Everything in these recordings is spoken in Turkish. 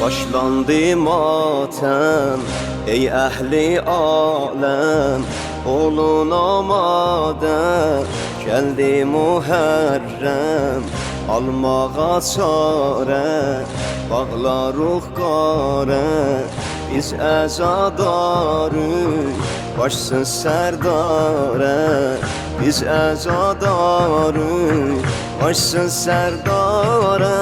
Başlandı matem ey ehli alem, olun amade geldi Muharrem. Almağa çare bağlarıq qare, biz əzadarıq başsız sərdare. Biz əzadarıq başsız sərdare.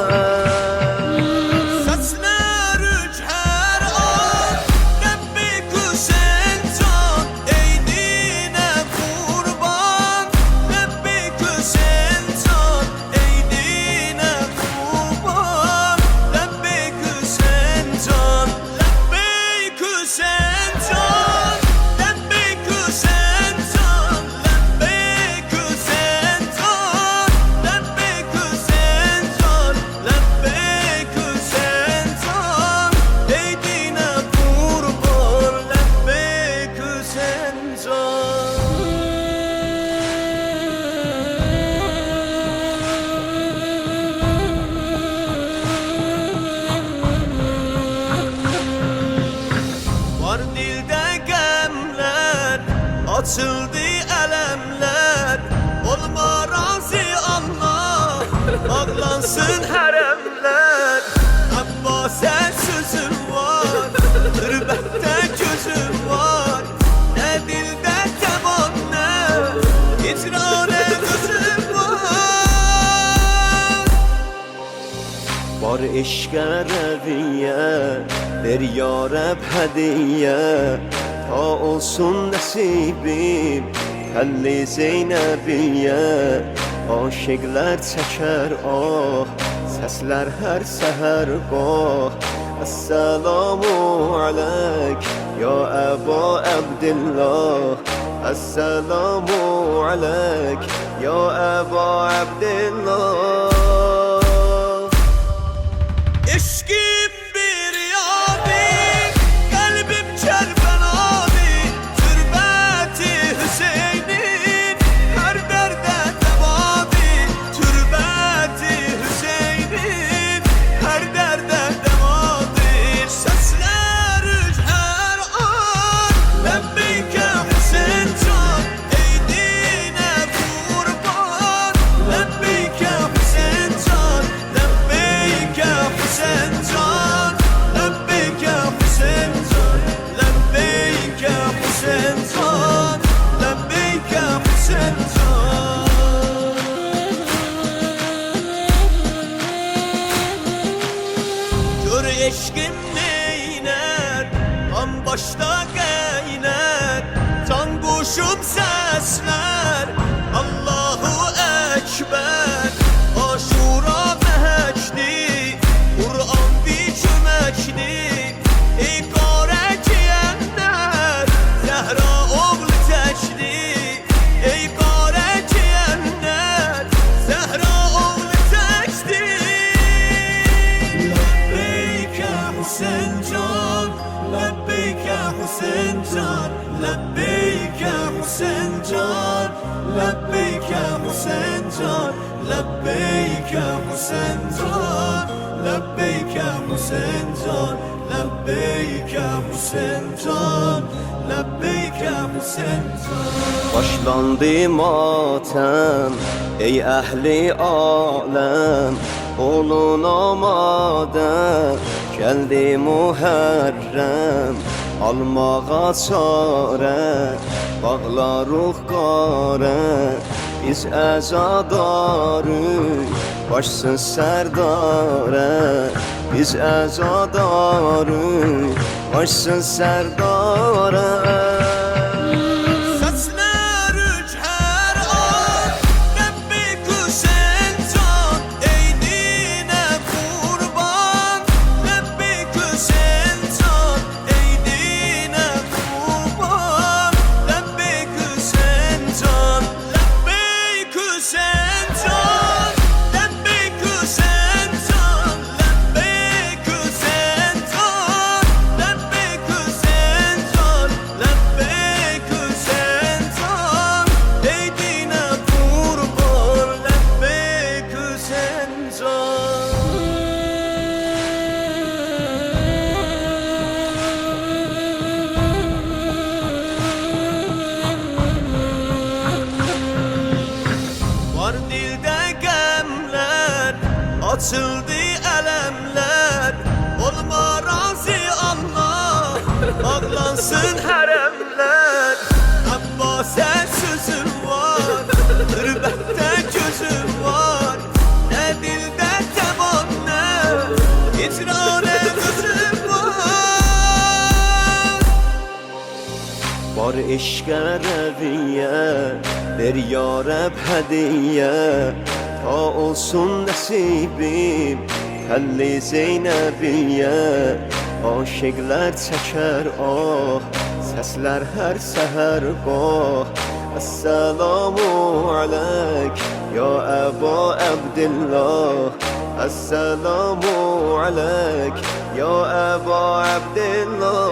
Açıldı elemler, olma razı Allah, bağlansın haremler. Abbas'e sözüm var, hırbette gözüm var. Ne dilde temanne, icrane gözüm var. Var eşqə rəviyyə, ver ya Rəb hədiyyə. Ta olsun nasibim Telli Zeynəbiyyə. Aşıqlar çəkər ah, səslər hər səhər bax. Esselamu aleyk ya Əba Əbdillah. Esselamu aleyk ya Əba Əbdillah. Eşkim bir yadi, kalbim Kerbela'di. Türbeti Hüseyin'in her derde devadi. Türbeti Hüseyin'in her derde devadi. Sesler her an, lebbeyke Hüseyin can. Ey dine kurban, lebbeyke Hüseyin can. Lebbeyke Hüseyin can, lebbeyke Hüseyin can. Lebbeyke Hüseyin can, lebbeyke Hüseyin can. Gör eşkim neyner, an başta geyner. Can kuşum sesler, Allahu Ekber. Aşura mehekli, Kur'an bir çömekli. Ey qare giyenler, Zehra oğlu tekli. Ey qare giyenler, Zehra oğlu tekli. Lebbeyke Hüseyin can, lebbeyke Hüseyin can. Lebbeyke Hüseyin can, lebbeyke Hüseyin can. Lebbeyke Hüseyin can, lebbeyke Hüseyin can. Lebbeyke Hüseyin can, lebbeyke Hüseyin can. Başlandı matem ey ehli alem, olun amade geldi Muharrem. Almağa çare bağlarıq qare, biz əzadarıq başsız sərdare. Biz əzadarıq başsız sərdare. Sesler her an, lebbeyk Hüseyin can. Ey dine kurban, lebbeyk Hüseyin can. Ey dine kurban, lebbeyk Hüseyin can. Lebbeyk Hüseyin can, lebbeyk Hüseyin can. Lebbeyk Hüseyin can, lebbeyk Hüseyin can. açıldı elemler. Olma razı Allah, ağlansın hərəmlər. Abbas'e sözüm var, qürbətdə gözüm var. Ne dildə təvannə, icrarə gözüm var. Var eşqə rəviyyə, ver ya Rəb hədiyyə. Ta olsun nəsibim, Təlli Zeynəbiyyə. Aşıqlər çəkər ah, səslər hər səhər qoh. Əssəlamu aleyk ya Əba Əbdillah. Əssəlamu aleyk ya Əba Əbdillah.